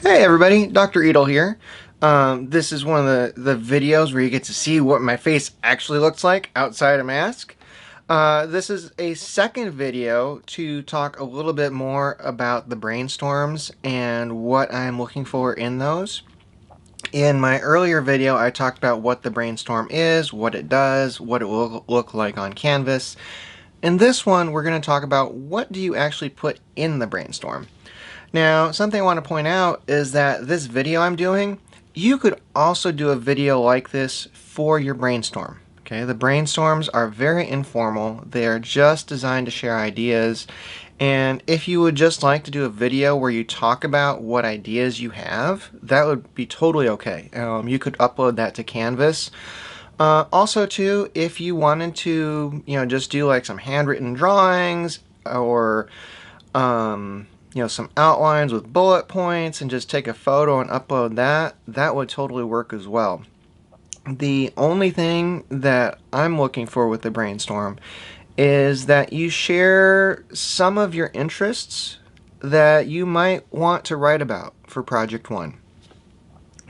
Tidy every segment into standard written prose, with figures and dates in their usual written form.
Hey everybody, Dr. Edel here. This is one of the videos where you get to see what my face actually looks like outside a mask. This is a second video to talk a little bit more about the brainstorms and what I'm looking for in those. In my earlier video, I talked about what the brainstorm is, what it does, what it will look like on Canvas. In this one, we're going to talk about what do you actually put in the brainstorm. Now, something I want to point out is that this video I'm doing, you could also do a video like this for your brainstorm. Okay, the brainstorms are very informal. They are just designed to share ideas. And if you would just like to do a video where you talk about what ideas you have, that would be totally okay. You could upload that to Canvas. Also, too, if you wanted to, just do like some handwritten drawings or some outlines with bullet points and just take a photo and upload that, that would totally work as well. The only thing that I'm looking for with the brainstorm is that you share some of your interests that you might want to write about for Project 1.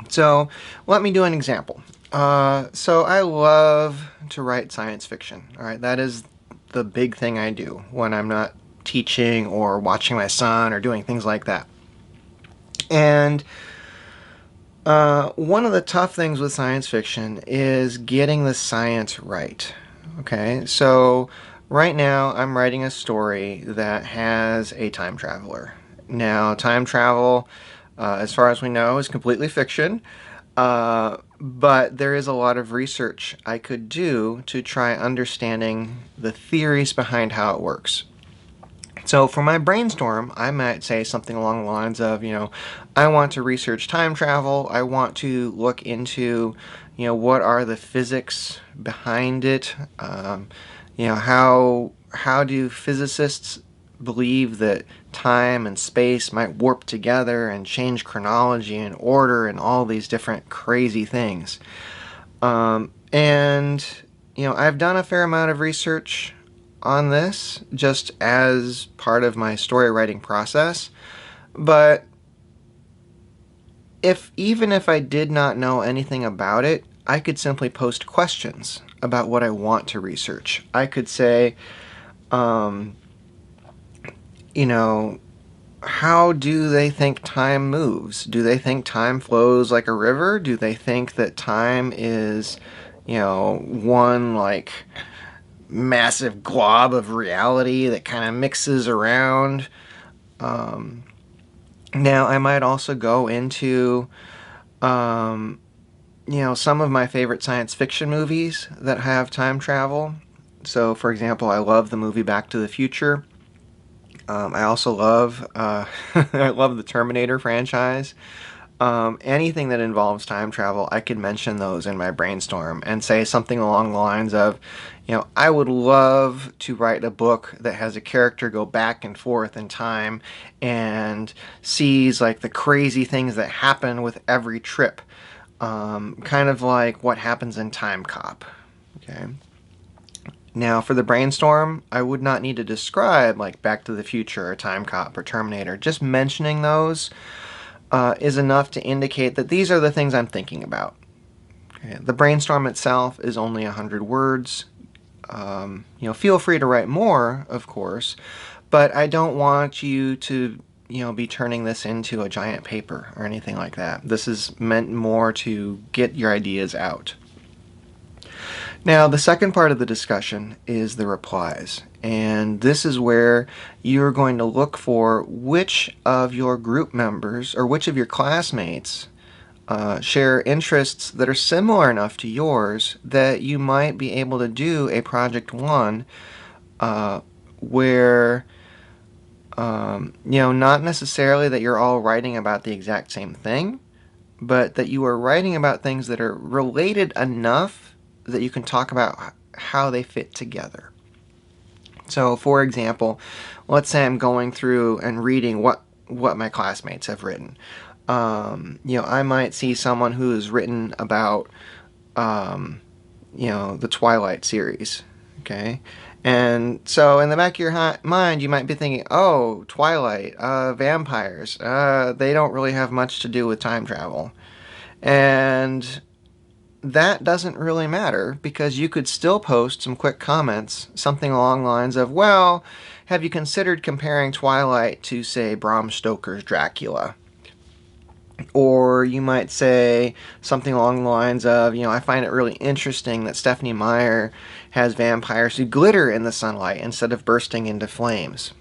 So let me do an example. So I love to write science fiction. All right, that is the big thing I do when I'm not teaching or watching my son or doing things like that. And one of the tough things with science fiction is getting the science right. Okay, so right now I'm writing a story that has a time traveler. Now, time travel, as far as we know, is completely fiction. But there is a lot of research I could do to try understanding the theories behind how it works. So for my brainstorm, I might say something along the lines of, I want to research time travel. I want to look into, what are the physics behind it. How do physicists believe that time and space might warp together and change chronology and order and all these different crazy things. I've done a fair amount of research on this just as part of my story writing process. But even if I did not know anything about it, I could simply post questions about what I want to research. I could say, how do they think time moves? Do they think time flows like a river? Do they think that time is, one like massive glob of reality that kind of mixes around? Now, I might also go into, some of my favorite science fiction movies that have time travel. So, for example, I love the movie Back to the Future. I also love I love the Terminator franchise. Anything that involves time travel, I could mention those in my brainstorm and say something along the lines of, I would love to write a book that has a character go back and forth in time and sees like the crazy things that happen with every trip, kind of like what happens in Time Cop. Okay. Now, for the brainstorm, I would not need to describe like Back to the Future or Time Cop or Terminator. Just mentioning those is enough to indicate that these are the things I'm thinking about. Okay. The brainstorm itself is only 100 words. Feel free to write more, of course, but I don't want you to, be turning this into a giant paper or anything like that. This is meant more to get your ideas out. Now, the second part of the discussion is the replies, and this is where you're going to look for which of your group members or which of your classmates share interests that are similar enough to yours that you might be able to do a Project 1 where, not necessarily that you're all writing about the exact same thing, but that you are writing about things that are related enough that you can talk about how they fit together. So, for example, let's say I'm going through and reading what my classmates have written. I might see someone who has written about, the Twilight series, okay? And so in the back of your mind, you might be thinking, oh, Twilight, vampires, they don't really have much to do with time travel. And that doesn't really matter, because you could still post some quick comments, something along the lines of, well, have you considered comparing Twilight to, say, Bram Stoker's Dracula? Or you might say something along the lines of, I find it really interesting that Stephanie Meyer has vampires who glitter in the sunlight instead of bursting into flames.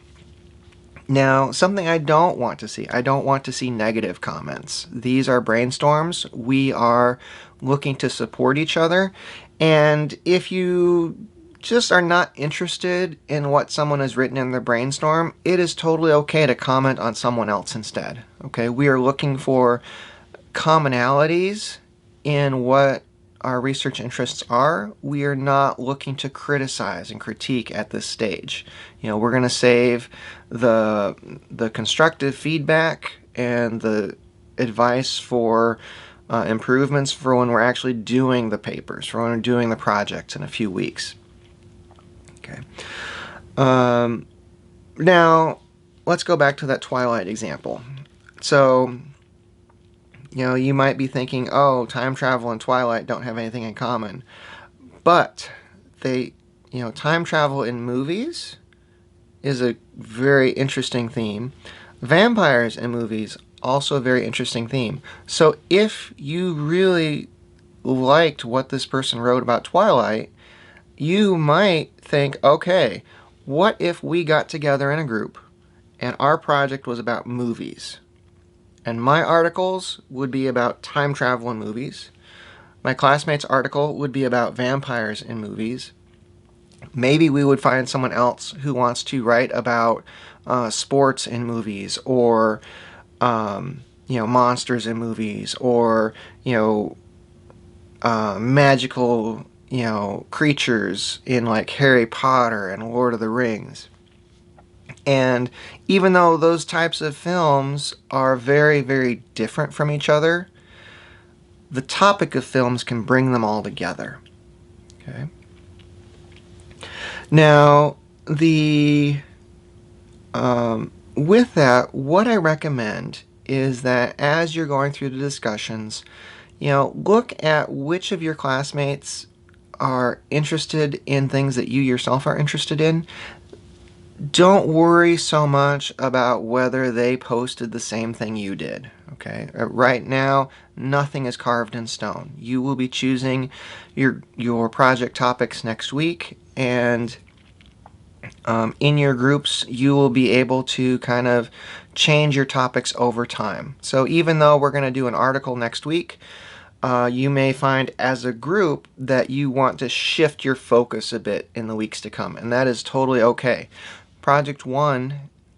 Now, something I don't want to see. I don't want to see negative comments. These are brainstorms. We are looking to support each other. And if you just are not interested in what someone has written in their brainstorm, it is totally okay to comment on someone else instead. Okay, we are looking for commonalities in what our research interests are. We are not looking to criticize and critique at this stage. We're going to save the constructive feedback and the advice for improvements for when we're actually doing the papers, for when we're doing the projects in a few weeks. Okay. Now, let's go back to that Twilight example. So, you might be thinking, oh, time travel and Twilight don't have anything in common. But time travel in movies is a very interesting theme. Vampires in movies, also a very interesting theme. So if you really liked what this person wrote about Twilight, you might think, okay, what if we got together in a group and our project was about movies? And my articles would be about time travel in movies. My classmate's article would be about vampires in movies. Maybe we would find someone else who wants to write about sports in movies, or monsters in movies, or magical creatures in like Harry Potter and Lord of the Rings. And even though those types of films are very, very different from each other, the topic of films can bring them all together. Okay. Now, with that, what I recommend is that as you're going through the discussions, look at which of your classmates are interested in things that you yourself are interested in. Don't worry so much about whether they posted the same thing you did. Okay, right now, nothing is carved in stone. You will be choosing your project topics next week, and in your groups, you will be able to kind of change your topics over time. So even though we're going to do an article next week, you may find as a group that you want to shift your focus a bit in the weeks to come, and that is totally okay. Project 1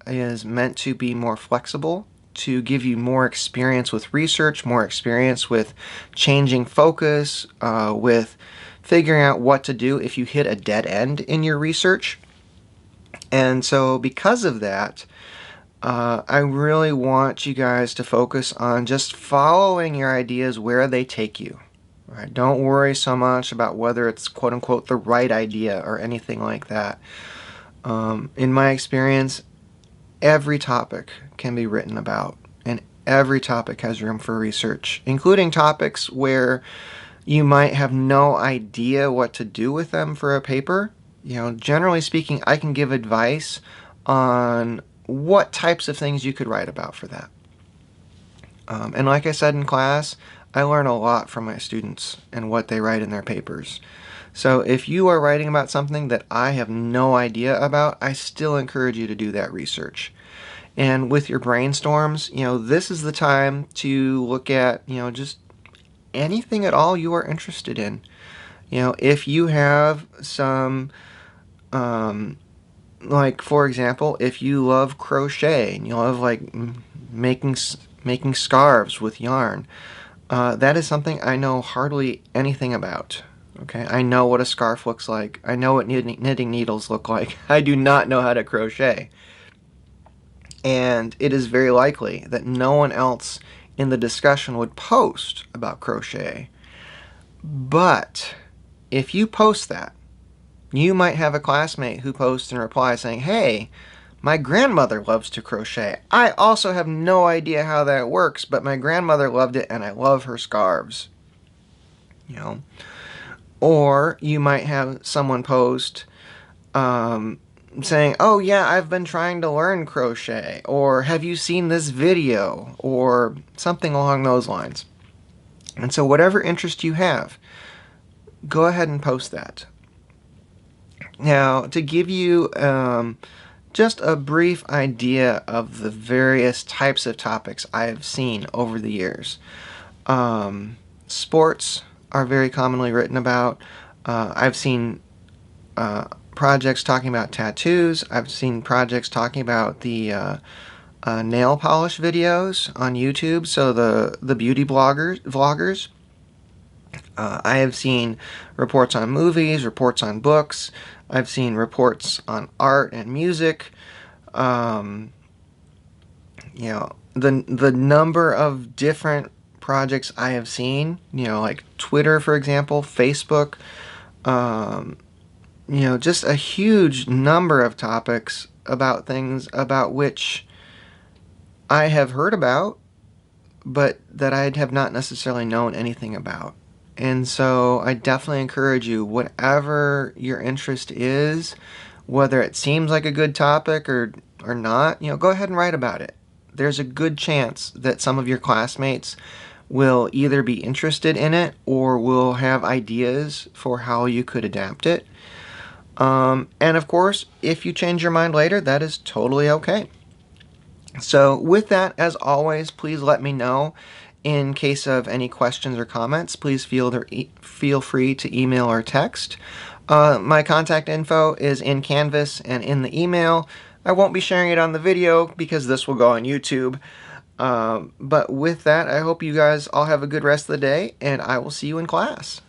is meant to be more flexible, to give you more experience with research, more experience with changing focus, with figuring out what to do if you hit a dead end in your research. And so because of that, I really want you guys to focus on just following your ideas where they take you. Right? Don't worry so much about whether it's quote-unquote the right idea or anything like that. In my experience, every topic can be written about, and every topic has room for research, including topics where you might have no idea what to do with them for a paper. Generally speaking, I can give advice on what types of things you could write about for that. And like I said in class, I learn a lot from my students and what they write in their papers. So if you are writing about something that I have no idea about, I still encourage you to do that research. And with your brainstorms, this is the time to look at, just anything at all you are interested in. If you have some, like for example, if you love crochet and you love like making scarves with yarn, that is something I know hardly anything about. Okay, I know what a scarf looks like. I know what knitting needles look like. I do not know how to crochet. And it is very likely that no one else in the discussion would post about crochet. But if you post that, You might have a classmate who posts in reply saying, hey, my grandmother loves to crochet. I also have no idea how that works, but my grandmother loved it and I love her scarves. You know, or you might have someone post saying, oh yeah, I've been trying to learn crochet, or have you seen this video, or something along those lines. And so whatever interest you have, go ahead and post that. Now, to give you just a brief idea of the various types of topics I've seen over the years. Sports are very commonly written about. I've seen projects talking about tattoos. I've seen projects talking about the nail polish videos on YouTube, so the beauty vloggers. I have seen reports on movies, reports on books. I've seen reports on art and music. You know, the number of different projects I have seen, you know, like Twitter, for example, Facebook, you know, just a huge number of topics about things about which I have heard about, but that I have not necessarily known anything about. And so I definitely encourage you, whatever your interest is, whether it seems like a good topic or not, you know, go ahead and write about it. There's a good chance that some of your classmates will either be interested in it or will have ideas for how you could adapt it. And of course, if you change your mind later, that is totally okay. So with that, as always, please let me know. In case of any questions or comments, please feel free to email or text. My contact info is in Canvas and in the email. I won't be sharing it on the video because this will go on YouTube. But with that, I hope you guys all have a good rest of the day, and I will see you in class.